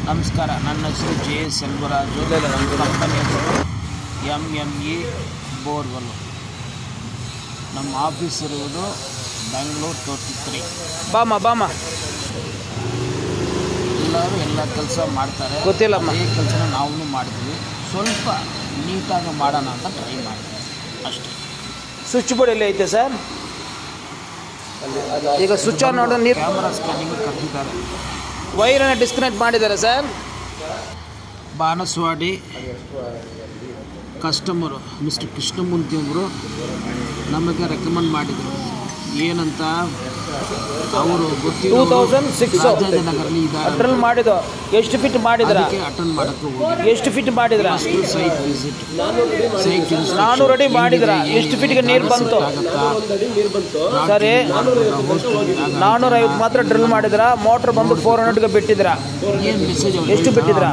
ನಮಸ್ಕಾರ, ನನ್ನ ಹೆಸರು ಜೆ ಸೆಲ್ವರಾಜು. ನಮ್ಮ ಕಂಪನಿ ಹೆಸರು MME ಬೋರ್ವೆಲ್. ನಮ್ಮ ಆಫೀಸ್ ಇರುವುದು ಬೆಂಗಳೂರು 33. ಬಾಮ ಎಲ್ಲರೂ ಎಲ್ಲ ಕೆಲಸ ಮಾಡ್ತಾರೆ, ಗೊತ್ತಿಲ್ಲಮ್ಮ. ಈ ಕೆಲಸನ ನಾವು ಮಾಡ್ತೀವಿ. ಸ್ವಲ್ಪ ನೀಟಾಗಿ ಮಾಡೋಣ ಅಂತ ಟ್ರೈ ಮಾಡ್ತೀವಿ ಅಷ್ಟೇ. ಸ್ವಿಚ್ ಬೋರ್ಡ್ ಎಲ್ಲಿ ಐತೆ ಸರ್? ಈಗ ಸ್ವಿಚ್ ಆನ್ ನೋಡಿದ್ರೆ ನೀರು ಕ್ಯಾಮ್ರಾ ಸ್ಕ್ಯಾನಿಂಗ್ ಕರೆದಿದ್ದಾರೆ. ವೈರನ್ನು ಡಿಸ್ಕನೆಕ್ಟ್ ಮಾಡಿದ್ದಾರೆ sir. Banaswadi customer mister Krishnamurthy ಅವರು ನಮಗೆ ರೆಕಮೆಂಡ್ ಮಾಡಿದರು. ಏನಂತ ಅವರು ಗೊತ್ತಿರೋ 2006 ರಾಜಾಜಿನಗರಲ್ಲಿ ಇದ್ದಾರೆ. ಅಟೆಂಡ್ ಮಾಡಿದ್ದು ಎಷ್ಟು ಫಿಟ್ ಮಾಡಿದ್ರ? ಅಟೆಂಡ್ ಮಾಡೋಕ್ಕೆ ಹೋಗಿ ಎಷ್ಟು ಫಿಟ್ ಮಾಡಿದ್ರ? ಸೈಟ್ ವಿಸಿಟ್ 400 ಅಡಿ ಮಾಡಿದ್ರ. ಎಷ್ಟು ಫಿಟ್ಗೆ ನೀರು ಬಂತು? ಸರಿ, 450 ಮಾತ್ರ ಡ್ರಿಲ್ ಮಾಡಿದ್ರ. ಮೋಟ್ರ್ ಬಂದು 400ಗೆ ಬಿಟ್ಟಿದ್ರ. ಏನು ಮೆಸೇಜ್ ಎಷ್ಟು ಬಿಟ್ಟಿದ್ರ?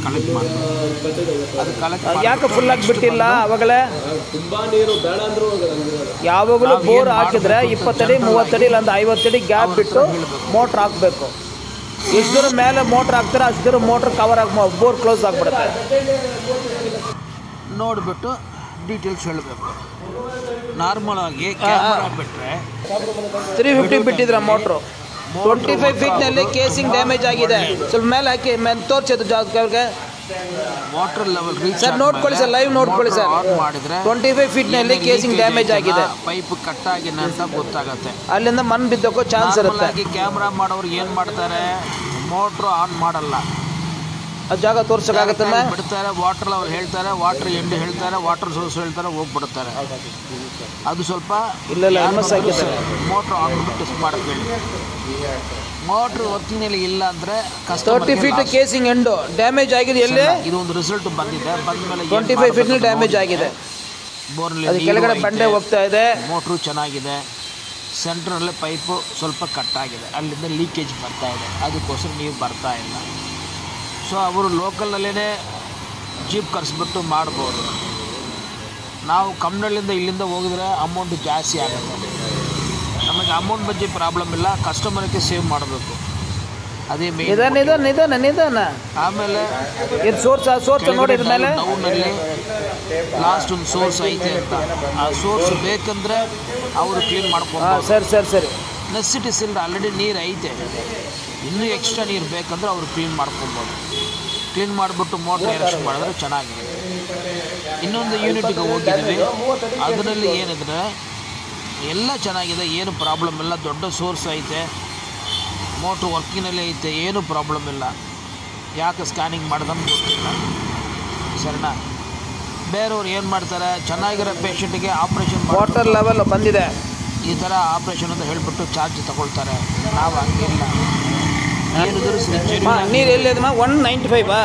ಕಲೆಕ್ಟ್ ಮಾಡ್ತಾರೆ. ಅದು ಕಲೆಕ್ಟ್ ಯಾಕೆ ಫುಲ್ಲಾಗಿ ಬಿಟ್ಟಿಲ್ಲ? ಅವಾಗಲೇ ಯಾವಾಗಲೂ ಬೋರ್ ಹಾಕಿದ್ರೆ 20 ಅಡಿ 30 ಅಡಿ ಇಲ್ಲ 50 ಅಡಿ ಗ್ಯಾಪ್ ಬಿಟ್ಟು ಮೋಟ್ರ್ ಹಾಕಬೇಕು. ಎಷ್ಟು ದೂರ ಮೇಲೆ ಮೋಟ್ರ್ ಹಾಕ್ತಾರೆ ಅಷ್ಟು ದೂರ ಮೋಟ್ರ್ ಕವರ್ ಆಗಿ ಬೋರ್ ಕ್ಲೋಸ್ ಆಗಿಬಿಡುತ್ತೆ. ನೋಡಿಬಿಟ್ಟು ಡೀಟೇಲ್ಸ್ ಹೇಳಬೇಕು. ನಾರ್ಮಲ್ ಆಗಿ ಕ್ಯಾಮರಾ ಬಿಟ್ಟರೆ 350 ಬಿಟ್ಟಿದ್ರ ಮೋಟ್ರು. 25 ಫೀಟ್ನಲ್ಲಿ ಕೇಸಿಂಗ್ ಡ್ಯಾಮೇಜ್ ಆಗಿದೆ. ಸ್ವಲ್ಪ ಮೇಲೆ ಹಾಕಿ ತೋರಿಸೋದು ಜಾಗಕ್ಕೆ ವಾಟರ್ ಲೆವೆಲ್ ರೀಚ್ ಸರ್. ನೋಡ್ಕೊಳ್ಳಿ ಸರ್, ಲೈವ್ ನೋಡ್ಕೊಳ್ಳಿ ಸರ್. ಆನ್ ಮಾಡಿದ್ರೆ 25 ಫೀಟ್ನಲ್ಲಿ ಕೇಸಿಂಗ್ ಡ್ಯಾಮೇಜ್ ಆಗಿದೆ. ಪೈಪ್ ಕಟ್ ಆಗಿದೆ ಅಂತ ಗೊತ್ತಾಗುತ್ತೆ. ಅಲ್ಲಿಂದ ಮಣ್ಣು ಬಿದ್ದೋಕ್ಕೋ ಚಾನ್ಸ್ ಇರುತ್ತೆ. ಕ್ಯಾಮ್ರಾ ಮಾಡೋರು ಏನು ಮಾಡ್ತಾರೆ, ಮೋಟ್ರು ಆನ್ ಮಾಡಲ್ಲ, ಅದು ಜಾಗ ತೋರ್ಸೋಕ್ಕಾಗತ್ತೆ ಬಿಡ್ತಾರೆ. ವಾಟರ್ ಲೆವೆಲ್ ಹೇಳ್ತಾರೆ, ವಾಟರ್ ಎಂಡ್ ಹೇಳ್ತಾರೆ, ವಾಟರ್ ಸೋರ್ಸ್ ಹೇಳ್ತಾರೆ, ಹೋಗ್ಬಿಡ್ತಾರೆ. ಅದು ಸ್ವಲ್ಪ ಮೋಟ್ರ್ ಆನ್ ಬಿಟ್ಟು ಟೆಸ್ಟ್ ಮಾಡಕ್ಕೆ ಹೇಳಿ. ಮೋಟ್ರ್ ವರ್ಕಿಂಗ್ನಲ್ಲಿ ಇಲ್ಲ ಅಂದರೆ 30 ಫೀಟ್ ಕೇಸಿಂಗ್ ಎಂಡು ಡ್ಯಾಮೇಜ್ ಆಗಿದೆ. ಎಲ್ಲಿ ಇದು ಒಂದು ರಿಸಲ್ಟ್ ಬಂದಿದೆ. ಬಂದಮೇಲೆ 25 ಫೀಟ್ನಲ್ಲಿ ಡ್ಯಾಮೇಜ್ ಆಗಿದೆ. ಬೋರ್ನಲ್ಲಿ ಅದು ಕೆಳಗಡೆ ಬಂಡೆ ಹೋಗ್ತಾ ಇದೆ. ಮೋಟ್ರು ಚೆನ್ನಾಗಿದೆ. ಸೆಂಟ್ರಲ್ಲೇ ಪೈಪು ಸ್ವಲ್ಪ ಕಟ್ಟಾಗಿದೆ, ಅಲ್ಲಿಂದ ಲೀಕೇಜ್ ಬರ್ತಾ ಇದೆ. ಅದಕ್ಕೋಸ್ಕರ ನೀರು ಬರ್ತಾ ಇಲ್ಲ. ಸೊ ಅವರು ಲೋಕಲ್ನಲ್ಲೇ ಜೀಪ್ ಕರೆಸ್ಬಿಟ್ಟು ಮಾಡ್ಬೋದು. ನಾವು ಕಮ್ಮನಹಳ್ಳಿಯಿಂದ ಇಲ್ಲಿಂದ ಹೋಗಿದ್ರೆ ಅಮೌಂಟ್ ಜಾಸ್ತಿ ಆಗುತ್ತೆ. ನಮಗೆ ಅಮೌಂಟ್ ಬಗ್ಗೆ ಪ್ರಾಬ್ಲಮ್ ಇಲ್ಲ, ಕಸ್ಟಮರ್ಗೆ ಸೇವ್ ಮಾಡಬೇಕು, ಅದೇ ನಿಧಾನ. ಆಮೇಲೆ ಇದು ಸೋರ್ಸ್ ನೋಡಿ ಮೇಲೆ ಡೌನಲ್ಲಿ ಲಾಸ್ಟ್ ಒಂದು ಸೋರ್ಸ್ ಐತೆ ಅಂತ. ಆ ಸೋರ್ಸ್ ಬೇಕಂದರೆ ಅವರು ಕ್ಲೀನ್ ಮಾಡ್ಕೊಂಡು ಸರಿ ನೆಸಿಟಿಸ್ ಇಲ್ಲ, ಆಲ್ರೆಡಿ ನೀರು ಐತೆ. ಇನ್ನೂ ಎಕ್ಸ್ಟ್ರಾ ನೀರು ಬೇಕಂದ್ರೆ ಅವರು ಕ್ಲೀನ್ ಮಾಡ್ಕೊಬೋದು. ಕ್ಲೀನ್ ಮಾಡಿಬಿಟ್ಟು ಮೋಟ್ರ್ ಎರೆಸ್ಟ್ ಮಾಡಿದ್ರೆ ಚೆನ್ನಾಗಿರುತ್ತೆ. ಇನ್ನೊಂದು ಯೂನಿಟ್ಗೆ ಹೋಗಿದ್ದೀವಿ, ಅದರಲ್ಲಿ ಏನಿದ್ರೆ ಎಲ್ಲ ಚೆನ್ನಾಗಿದೆ, ಏನು ಪ್ರಾಬ್ಲಮ್ ಇಲ್ಲ. ದೊಡ್ಡ ಸೋರ್ಸ್ ಐತೆ, ಮೋಟ್ರ್ ವರ್ಕಿನಲ್ಲಿ ಐತೆ, ಏನು ಪ್ರಾಬ್ಲಮ್ ಇಲ್ಲ. ಯಾಕೆ ಸ್ಕ್ಯಾನಿಂಗ್ ಮಾಡ್ದಂಗೆ ಗೊತ್ತಿಲ್ಲ. ಸರಿನಾ? ಬೇರೆಯವ್ರು ಏನು ಮಾಡ್ತಾರೆ, ಚೆನ್ನಾಗಿರೋ ಪೇಷಂಟಿಗೆ ಆಪ್ರೇಷನ್ ವಾಟರ್ ಲೆವೆಲ್ ಬಂದಿದೆ ಈ ಥರ ಆಪ್ರೇಷನ್ ಅಂತ ಹೇಳಿಬಿಟ್ಟು ಚಾರ್ಜ್ ತಗೊಳ್ತಾರೆ. ನಾವು ಹಂಗಿಲ್ಲ. ನೀರು ಎಲ್ಲಿ 195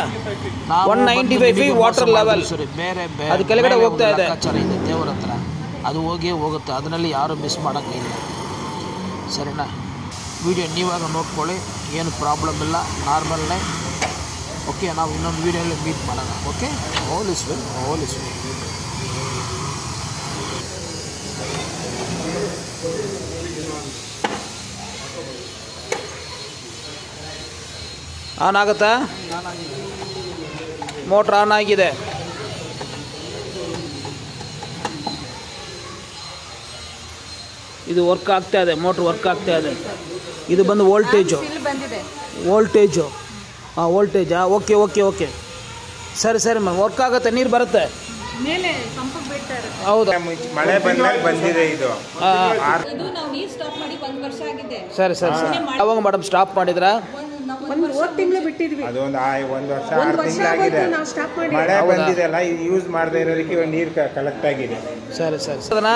195 ವಾಟರ್ ಲೆವೆಲ್. ಸರಿ, ಬೇರೆ ಅದು ಕೆಳಗಡೆ ಹೋಗ್ತಾ ಇದೆ. ಇದೆ ದೇವ್ರ ಹತ್ರ, ಅದು ಹೋಗುತ್ತೆ. ಅದರಲ್ಲಿ ಯಾರು ಮಿಸ್ ಮಾಡೋಕ್ಕಿಲ್ಲ. ಸರಿನಾ? ವಿಡಿಯೋ ನೀವಾಗ ನೋಡ್ಕೊಳ್ಳಿ, ಏನು ಪ್ರಾಬ್ಲಮ್ ಇಲ್ಲ, ನಾರ್ಮಲ್ನೇ. ಓಕೆ, ನಾವು ಇನ್ನೊಂದು ವೀಡಿಯೋಲ್ಲಿ ಮೀಟ್ ಮಾಡೋಣ. Okay, all is well. On ಆಗುತ್ತಾ? ಮೋಟ್ರ್ ಆನ್ ಆಗಿದೆ. ಇದು ವರ್ಕ್ ಆಗ್ತಾ ಇದೆ, ಮೋಟ್ರ್ ವರ್ಕ್ ಆಗ್ತಾ ಇದೆ. ಇದು ಬಂದು ವೋಲ್ಟೇಜು. ವೋಲ್ಟೇಜಾ? ಓಕೆ. ಸರಿ ವರ್ಕ್ ಆಗುತ್ತೆ, ನೀರು ಬರುತ್ತೆ. ಹೌದಾ? ಮಳೆ ಬಂದಿದೆ ಇದು. ಸರಿ ಯಾವಾಗ ಮೇಡಮ್ ಸ್ಟಾಪ್ ಮಾಡಿದ್ರಾ? ಅದೊಂದು 1 ವರ್ಷ 6 ತಿಂಗಳಾಗಿದೆ. ಮಳೆ ಬಂದಿದೆಲ್ಲ, ಯೂಸ್ ಮಾಡದೇ ಇರೋದಕ್ಕೆ ನೀರು ಕಲೆಕ್ಟ್ ಆಗಿದೆ. ಸರಿ ಅದನ್ನ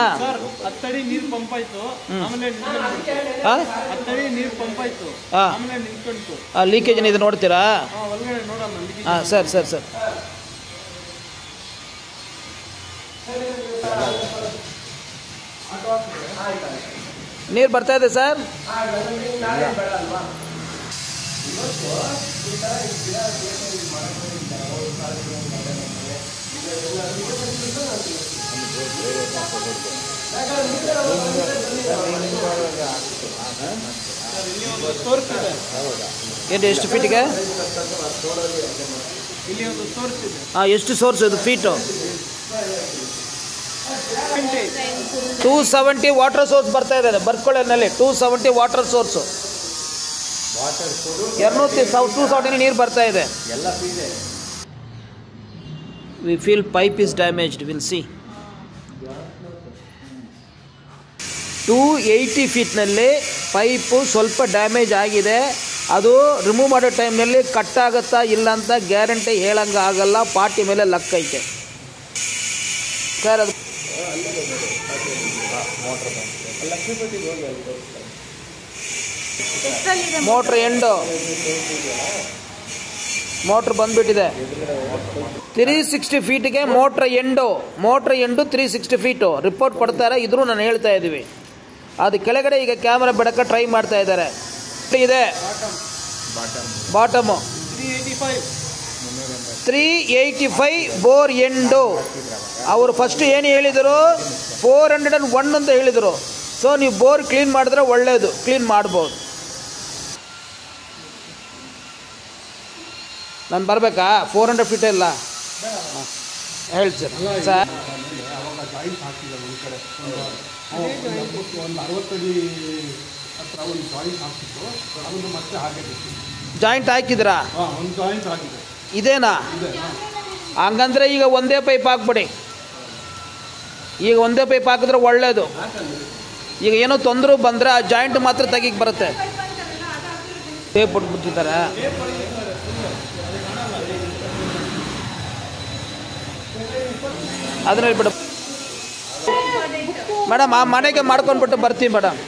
10 ಅಡಿ ನೀರು ಪಂಪ್ ಆಯ್ತು, ಆಮೇಲೆ 10 ಅಡಿ ನೀರು ಪಂಪ್ ಆಯ್ತು, ಆಮೇಲೆ ನಿಂತ್ಕೊಂತು. ಲೀಕೇಜ್ ಇದು ನೋಡ್ತೀರಾ? ಒಳಗಡೆ ನೋಡೋಣ. ಹಾಂ ಸರಿ ನೀರು ಬರ್ತಾ ಇದೆ ಸರ್. ತೋರಿಸ್ತಿದೆ. ಏನು ಎಷ್ಟು ಫೀಟಿಗೆ? ಇಲ್ಲಿ ಒಂದು ಸೋರ್ಸ್ ಇದೆ. ಹಾಂ, ಎಷ್ಟು ಸೋರ್ಸ್ ಇದು ಫೀಟು? 270 ವಾಟರ್ ಸೋರ್ಸ್ ಬರ್ತಾ ಇದೆ. ಬರ್ಕೊಳ್ಳೋನಲ್ಲಿ 270 ವಾಟರ್ ಸೋರ್ಸು. 270 ನೀರು ಬರ್ತಾ ಇದೆ. We feel pipe is damaged. Will see. 280 ಫೀಟ್ನಲ್ಲಿ ಪೈಪು ಸ್ವಲ್ಪ ಡ್ಯಾಮೇಜ್ ಆಗಿದೆ. ಅದು ರಿಮೂವ್ ಮಾಡೋ ಟೈಮ್ನಲ್ಲಿ ಕಟ್ ಆಗುತ್ತಾ ಇಲ್ಲ ಅಂತ ಗ್ಯಾರಂಟಿ ಹೇಳಂಗೆ ಆಗಲ್ಲ. ಪಾರ್ಟಿ ಮೇಲೆ ಲಕ್ ಐತೆ ಸರ್. ಅದು ಮೋಟ್ರ್ ಎಂಡು ಮೋಟ್ರ್ ಬಂದುಬಿಟ್ಟಿದೆ. 360 ಫೀಟಿಗೆ ಮೋಟ್ರ್ ಎಂಡು 360 ಫೀಟು ರಿಪೋರ್ಟ್ ಕೊಡ್ತಾರೆ. ಇದ್ರೂ ನಾನು ಹೇಳ್ತಾ ಇದ್ದೀವಿ. ಅದು ಕೆಳಗಡೆ ಈಗ ಕ್ಯಾಮ್ರಾ ಬಿಡಕ್ಕೆ ಟ್ರೈ ಮಾಡ್ತಾ ಇದ್ದಾರೆ. ಇದೆ ಬಾಟಮು 385 ಬೋರ್ ಎಂಡು. ಅವರು ಫಸ್ಟ್ ಏನು ಹೇಳಿದರು? 401 ಅಂತ ಹೇಳಿದರು. ಸೊ ನೀವು ಬೋರ್ ಕ್ಲೀನ್ ಮಾಡಿದ್ರೆ ಒಳ್ಳೆಯದು, ಕ್ಲೀನ್ ಮಾಡ್ಬೋದು. ನಾನು ಬರಬೇಕಾ? 400 ಫೀಟ್ ಇಲ್ಲ ಹೇಳಿ ಸರ್. Sir joint ಹಾಕಿದ್ರಾ? ಇದೇನಾ? ಹಂಗಂದ್ರೆ ಈಗ ಒಂದೇ ಪೈಪ್ ಹಾಕ್ಬಿಡಿ. ಈಗ ಒಂದೇ ಪೈಪ್ ಹಾಕಿದ್ರೆ ಒಳ್ಳೇದು. ಈಗ ಏನೋ ತೊಂದರೆ ಬಂದರೆ ಆ ಜಾಯಿಂಟ್ ಮಾತ್ರ ತೆಗಿಗೆ ಬರುತ್ತೆ. ಟೇಪ್ ಬಿಟ್ಬಿಟ್ಟಿದ್ದಾರೆ. ಅದನ್ನ ಬಿಡು ಮೇಡಮ್. ಆ ಮನೆಗೆ ಮಾಡ್ಕೊಂಡ್ಬಿಟ್ಟು ಬರ್ತೀವಿ ಮೇಡಮ್.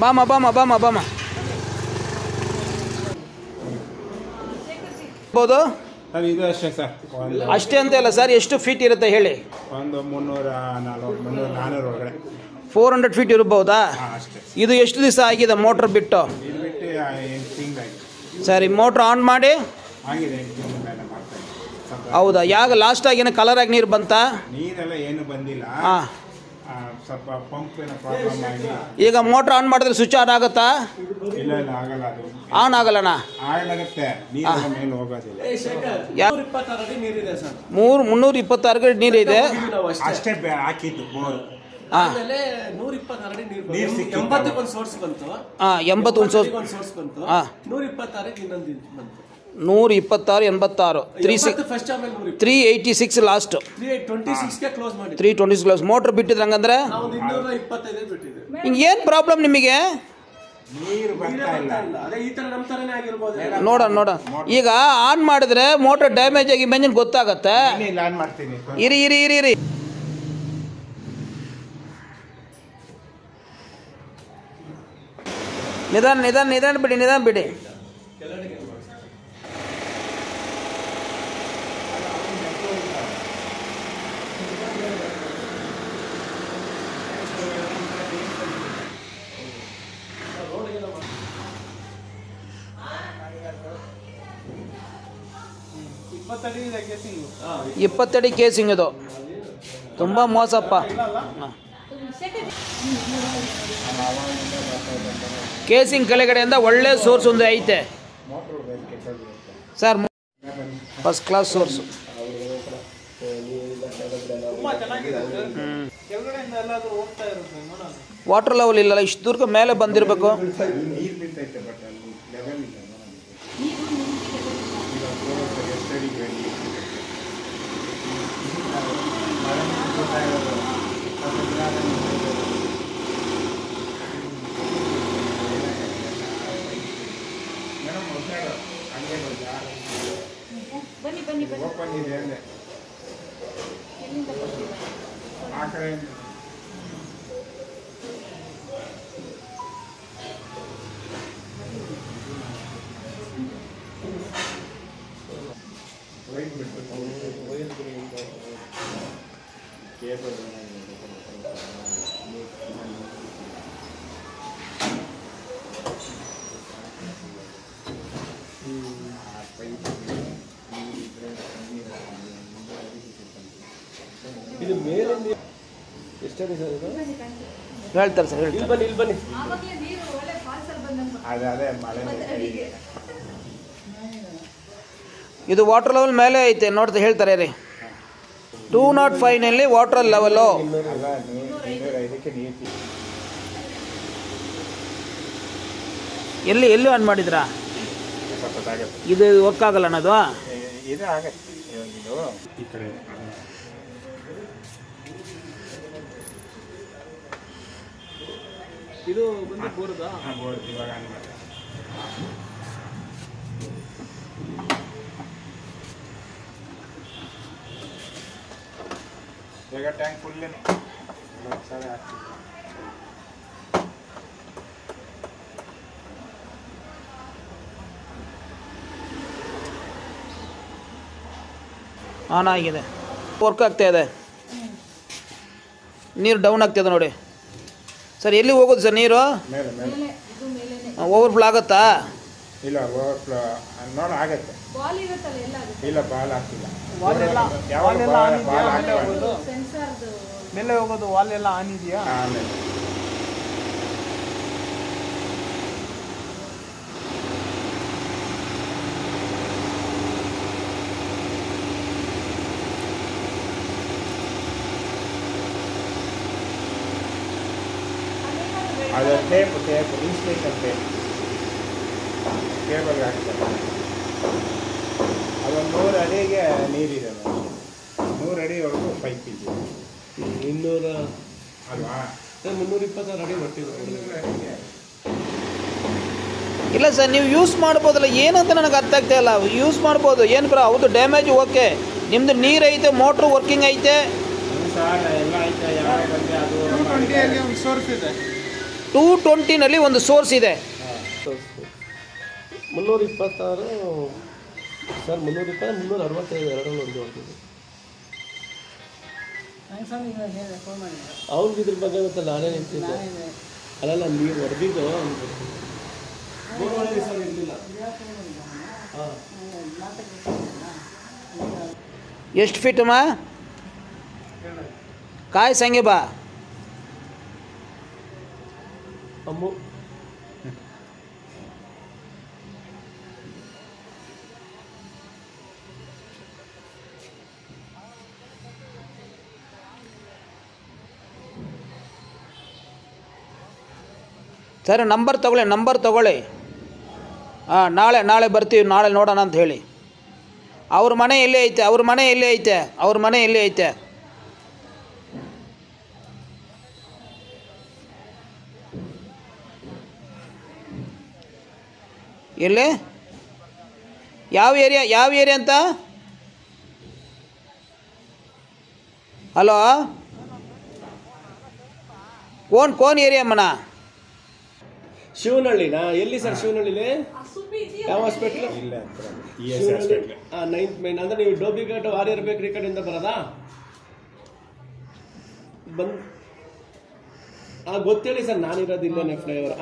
ಬಾಮ ಬಾಮ ಬಾಮ ಬಾಮ ಬೋದು. ಸರ್ ಇದು ಅಷ್ಟೇ ಸರ್. ಅಷ್ಟೇ ಅಂತ ಇಲ್ಲ ಸರ್. ಎಷ್ಟು ಫೀಟ್ ಇರುತ್ತೆ ಹೇಳಿ? ಒಂದು 300-400 ಒಳಗಡೆ 400 ಫೀಟ್ ಇರ್ಬೋದಾ? ಅಷ್ಟೇ. ಇದು ಎಷ್ಟು ದಿವಸ ಆಗಿದೆ ಮೋಟ್ರ್ ಬಿಟ್ಟು? ಇದು ಬಿಟ್ಟು 8 ತಿಂಗಳಾಗಿದೆ. ಸರಿ, ಮೋಟ್ರ್ ಆನ್ ಮಾಡಿ. ಆಗಿದೆ 8 ತಿಂಗಳ ಮೇಲೆ ಮಾಡ್ತಾ ಇದ್ದೀನಿ. ಹೌದಾ? ಯಾಗ ಲಾಸ್ಟಾಗಿ ಏನೋ ಕಲರಾಗಿ ನೀರು ಬಂತಾ? ನೀರೆಲ್ಲ ಏನು ಬಂದಿಲ್ಲ. ಹಾಂ, ಸ್ವಲ್ಪ ಪಂಪ್ ಏನೋ ಪ್ರಾಬ್ಲಮ್ ಆಗಿ. ಈಗ ಮೋಟ್ರ್ ಆನ್ ಮಾಡಿದ್ರೆ ಸ್ವಿಚ್ ಆನ್ ಆಗುತ್ತಾ? ಇಲ್ಲ ಆಗಲ್ಲ. ಅದು ಆನ್ ಆಗಲ್ಲಣ್ಣ. ಆಗಲಾಗುತ್ತೆ, ನೀರು ಮೇಲೆ ಹೋಗೋದಿಲ್ಲ. 326 ಅಡಿ ನೀರಿದೆ ಸರ್. 326 ಅಡಿ ನೀರಿದೆ ಅಷ್ಟೇ ಹಾಕಿದ್ದು ಬೋರ್. ಆಮೇಲೆ 126 ಅಡಿ ನೀರು ಬಂತು. 80 ಒಂದು ಸೋರ್ಸ್ ಬಂತು. 81 ಒಂದು ಸೋರ್ಸ್ ಬಂತು. 126 ಇನ್ನೊಂದು ಬಂತು. 126 86 ಫಸ್ಟ್ ಆಮೇಲೆ 386 ಲಾಸ್ಟ್. 326 ಗೆ ಕ್ಲೋಸ್ ಮಾಡಿ. 326 ಕ್ಲೋಸ್. ಮೋಟ್ರ್ ಬಿಟ್ಟಿದ್ರೆ ಹಂಗಂದ್ರೆ ನಾವು 225 ಬಿಟ್ಟಿದ್ವಿ. ಹಿಂಗೆ ಏನು ಪ್ರಾಬ್ಲಮ್ ನಿಮಗೆ? ನೀರು ಬರ್ತಾ ಇಲ್ಲ. ಅದೇ ಈ ತರ ನಮ್ಮ ತರನೇ ಆಗಿರ್ಬೋದು. ನೋಡ ಈಗ ಆನ್ ಮಾಡಿದ್ರೆ ಮೋಟ್ರ್ ಡ್ಯಾಮೇಜ್ ಆಗಿ ಮೆಂಜಿನ್ ಗೊತ್ತಾಗತ್ತೆ. ಆನ್ ಮಾಡ್ತೀನಿ. ಇರಿ ಇರಿ ಇರಿ ಇರಿ ನಿಧಾನ ಬಿಡಿ. ಇಪ್ಪತ್ತಡಿ ಕೇಸಿಂಗ್ ಇದು. ತುಂಬ ಮೋಸಪ್ಪ. ಕೇಸಿಂಗ್ ಕೆಳಗಡೆಯಿಂದ ಒಳ್ಳೆ ಸೋರ್ಸ್ ಒಂದು ಐತೆ sir. First class source. Water level ಇಲ್ಲಲ್ಲ, ಇಷ್ಟು ದೂರ ಮೇಲೆ ಬಂದಿರಬೇಕು. ಓಪನ್ ಇದೆ ಅಂದೆ. ಆ ಕಡೆ ಇದು ಮೇಲೆ ಎಷ್ಟಾಗಿದೆ ಸರ್ ಇದು? ಹೇಳ್ತಾರೆ ಸರ್, ಹೇಳ್ತಾರೆ. ಇಲ್ಲಿ ಬನ್ನಿ ಅದೇ ಮಳೆ ಇದು ವಾಟರ್ ಲೆವೆಲ್ ಮೇಲೆ ಐತೆ ನೋಡ್ತಾ ಹೇಳ್ತಾರೆ ರೀ. 205ನಲ್ಲಿ ವಾಟರ್ ಲೆವೆಲು. ಅಲ್ಲ 205ಕ್ಕೆ ನೀರು ಎಲ್ಲಿ ಆನ್ ಮಾಡಿದ್ರಾ? ಇದು ವರ್ಕ್ ಆಗಲ್ಲ ಅನ್ನೋದು. ಇದು ಆಗತ್ತೆ ಇದು ಈ ಕಡೆ. ಇದು ಬಂದು ಬೋರ್ದಾ? ಬೋರ್ಡ್ ಇವಾಗ ಆನ್ ಮಾಡಿ. ಈಗ ಟ್ಯಾಂಕ್ ಫುಲ್ಲೇನೆ ಸರಿ ಆಗ್ತಿದೆ. ಆನ್ ಆಗಿದೆ, ವರ್ಕ್ ಆಗ್ತಾ ಇದೆ. ನೀರು ಡೌನ್ ಆಗ್ತಿದೆ ನೋಡಿ ಸರ್. ಎಲ್ಲಿ ಹೋಗೋದು ಸರ್ ನೀರು? ಮೇಲೆ ಮೇಲೆ ಓವರ್ಫ್ಲೋ ಆಗುತ್ತಾ? ಇಲ್ಲ ಓವರ್ಫ್ಲೋ ನೋಡ ಆಗತ್ತೆ. ಇಲ್ಲ ಬಾಲ್ ಆಗ್ತಿಲ್ಲ. ಯಾವಾಗ ಬಾಲ್ ಆಗ್ಬಾರ್ದು. ಮೇಲೆ ಹೋಗೋದು ವಾಲ್ ಎಲ್ಲ ಆನ್ ಇದೆಯಾ? ಆಮೇಲೆ ಅದು ಟೇಪ್ ಇನ್ಸ್ಟೇಷನ್ ಕೇಬಲ್ಗೆ ಹಾಕ್ತಾರೆ. ಅದೊಂದು 100 ಅಡಿಗೆ ನೀರಿದೆ, 100 ಅಡಿವರೆಗೂ ಪೈಪ್ ಇದೆ. 200 ಅಲ್ವಾ? 326 ಅಡಿ ಬರ್ತಿದೆ. ಇಲ್ಲ ಸರ್, ನೀವು ಯೂಸ್ ಮಾಡ್ಬೋದಲ್ಲ, ಏನಂತ ನನಗೆ ಅರ್ಥ ಆಗ್ತಾ ಇಲ್ಲ. ಯೂಸ್ ಮಾಡ್ಬೋದು, ಏನು ಬರ ಹೌದು ಡ್ಯಾಮೇಜ್ ಓಕೆ. ನಿಮ್ಮದು ನೀರು ಐತೆ, ಮೋಟ್ರು ವರ್ಕಿಂಗ್ ಐತೆ, ಎಲ್ಲ ಐತೆ. ಯಾವ ಬಂದೆ ಅದು 220 ಒಂದು ಸೋರ್ಸ್ ಇದೆ. 220ನಲ್ಲಿ ಒಂದು ಸೋರ್ಸ್ ಇದೆ. 326 ಸರ್, 320 365 ಎರಡರಲ್ಲಿ ಒಂದು ಹೊರಟಿದೆ. ಅವ್ನಿಗೆ ಇದ್ರ ಬಗ್ಗೆ ಗೊತ್ತಲ್ಲ, ನಾನೇ ನಿಂತಿದ್ದೆ. ಅಲ್ಲಲ್ಲ ನೀರು ಹೊಡೆದಿದ್ದು ಸರ್ ಇರಲಿಲ್ಲ. ಹಾಂ, ಎಷ್ಟು ಫೀಟಮ್ಮ? ಕಾಯ್ ಸಂಗೆ ಬಾ. ಅಮ್ಮು ಸರಿ, ನಂಬರ್ ತಗೊಳ್ಳಿ. ಹಾಂ, ನಾಳೆ ಬರ್ತೀವಿ, ನಾಳೆ ನೋಡೋಣ ಅಂತ ಹೇಳಿ. ಅವ್ರ ಮನೆ ಎಲ್ಲಿ ಐತೆ? ಎಲ್ಲಿ? ಯಾವ ಏರಿಯಾ ಅಂತ? ಹಲೋ, ಕೋನ್ ಏರಿಯಾ ಅಮ್ಮನ? ಶಿವನಹಳ್ಳಿನಾ? ಎಲ್ಲಿ ಸರ್ ಶಿವನಹಳ್ಳಿಲಿ? ಯಾವ ಹಾಸ್ಪಿಟ್ಲು? ಇಲ್ಲ 9th ಮೈನ್. ಅಂದ್ರೆ ನೀವು ಡೋಬಿಘಾಟ್ ವಾರಿಯರ್ ಬೇಕ್ರಿ ಕಡೆಯಿಂದ ಬರೋದಾ? ಗೊತ್ತೇಳಿ ಸರ್, ನಾನಿರೋದು ಇಲ್ಲೇನೆ ಫ್ಲೈಓವರ್.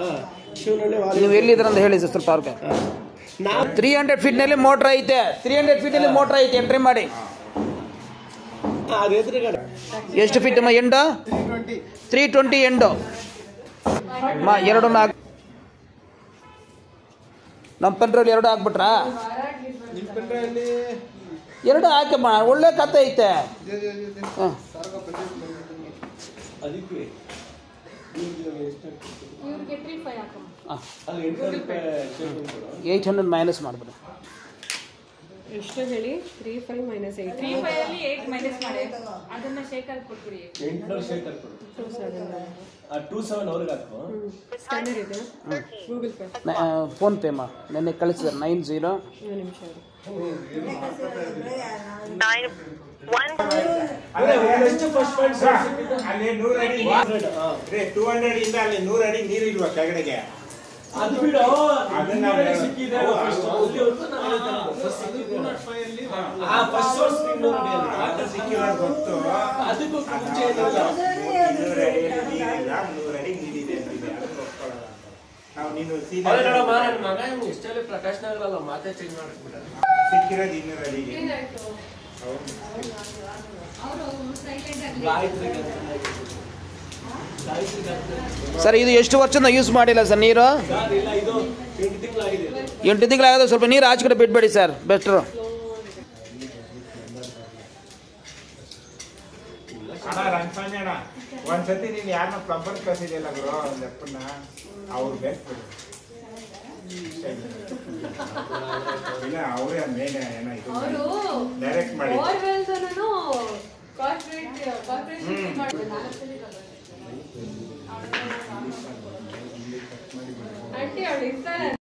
ಶಿವನಹಳ್ಳಿ ವಾರಿಯರ್. ನೀವು ಎಲ್ಲಿದ್ದೀರ ಅಂತ ಹೇಳಿ ಸರ್ ಸ್ವಲ್ಪ ಅವ್ರಿಗೆ. 300 ಫೀಟ್ನಲ್ಲಿ ಮೋಟ್ರ್ ಐತೆ, 300 ಫೀಟಲ್ಲಿ ಮೋಟ್ರ್ ಐತೆ, ಎಂಟ್ರಿ ಮಾಡಿ. ಅದು ಎದುರುಗಡೆ ಎಷ್ಟು ಫೀಟ್ ಅಮ್ಮ ಎಂಡು? 320 ಎಂಡು. ಎರಡು ನಮ್ಮ ಪೆನ್ರಲ್ಲಿ 2 ಹಾಕ್ಬಿಟ್ರಾ? 2 ಹಾಕಮ್ಮ, ಒಳ್ಳೆ ಕತೆ ಐತೆ. ಹಾಂ, ಅದಕ್ಕೆ ಅಲ್ಲಿ 800 ಮೈನಸ್ ಮಾಡಿಬಿಡು. ಎಷ್ಟು ಹೇಳಿ? 35 ಮೈನಸ್ 8. 35 8 ಮೈನಸ್ ಮಾಡಿ ಅದನ್ನ ಶೇಕರ್ ಕೊಟ್ಬಿಡಿ. 800 ಶೇಕರ್ ಕೊಡು. 27 ಅವ್ರಿಗೆ ಹಾಕು. ಸ್ಕ್ಯಾನರ್ ಇದೆ, ಗೂಗಲ್ ಪೇ, ಫೋನ್ ಪೇ ಮಾ ನೆನ್ನೆ ಕಳಿಸಿದ್ರೆ 90. ಒಂದು ನಿಮಿಷ ಇರು. ಅಲ್ಲಿ 100 ಅಡಿ 200 ಇಂದ ಅಲ್ಲಿ 100 ಅಡಿ ನೀರು ಇಲ್ವಾ ಕೆಳಗಡೆಗೆ? ಅದು ಬಿಡು, ಅದನ್ನ ಸಿಕ್ಕಿದೆ ಫಸ್ಟ್ ಸೋರ್ಸ್ ಸಿಕ್ಕಿಲ್ಲ ಗೊತ್ತು. ಅದಕ್ಕೂ ಮುಂಚೆ 200 ಅಡಿ ನೀರಿಲ್ಲ, 100 ಅಡಿ ನೀರಿದೆ ಅಂತಿದೆ. ಅದನ್ನ ಒಪ್ಕೊಳ್ಳೋಣ. ನಾವು ನೀನು ಸೀದಾ ಪ್ರಕಾಶ್ ನಗರ ಮಾತೆ ಚೇಂಜ್ ಮಾಡ್ಬಿಟ್ಟ ಸಿಕ್ಕಿರೋದು 200 ಅಡಿಗೆ ಸರ್ ಇದು ಎಷ್ಟು ವರ್ಷದಿಂದ ಯೂಸ್ ಮಾಡಿಲ್ಲ ಸರ್ ನೀರು? 8 ತಿಂಗಳಾಗಿದೆ. ಸ್ವಲ್ಪ ನೀರು ಆಚೆ ಕಡೆ ಬಿಡಬೇಡಿ ಸರ್, ಬೆಸ್ಟ್ರು. ಅಣ್ಣ ರಂಗಸ್ವಾಮಿ ಅಣ್ಣ, ಒಂದ್ಸತಿ ನೀನು ಯಾರನ್ನ ಪ್ಲಂಬರ್ ಕಳ್ಸಿದೆಯಲ್ಲ ಗುರು ಒಂದು ಅಪ್ಪನ್ನ, ಅವ್ರು ಬೇಕು ಇಲ್ಲ ಅವರೇ ಮೇನ್ ಏನಾಯ್ತು ಡೈರೆಕ್ಟ್ ಮಾಡಿ ಆಂಟಿ ಅವಳು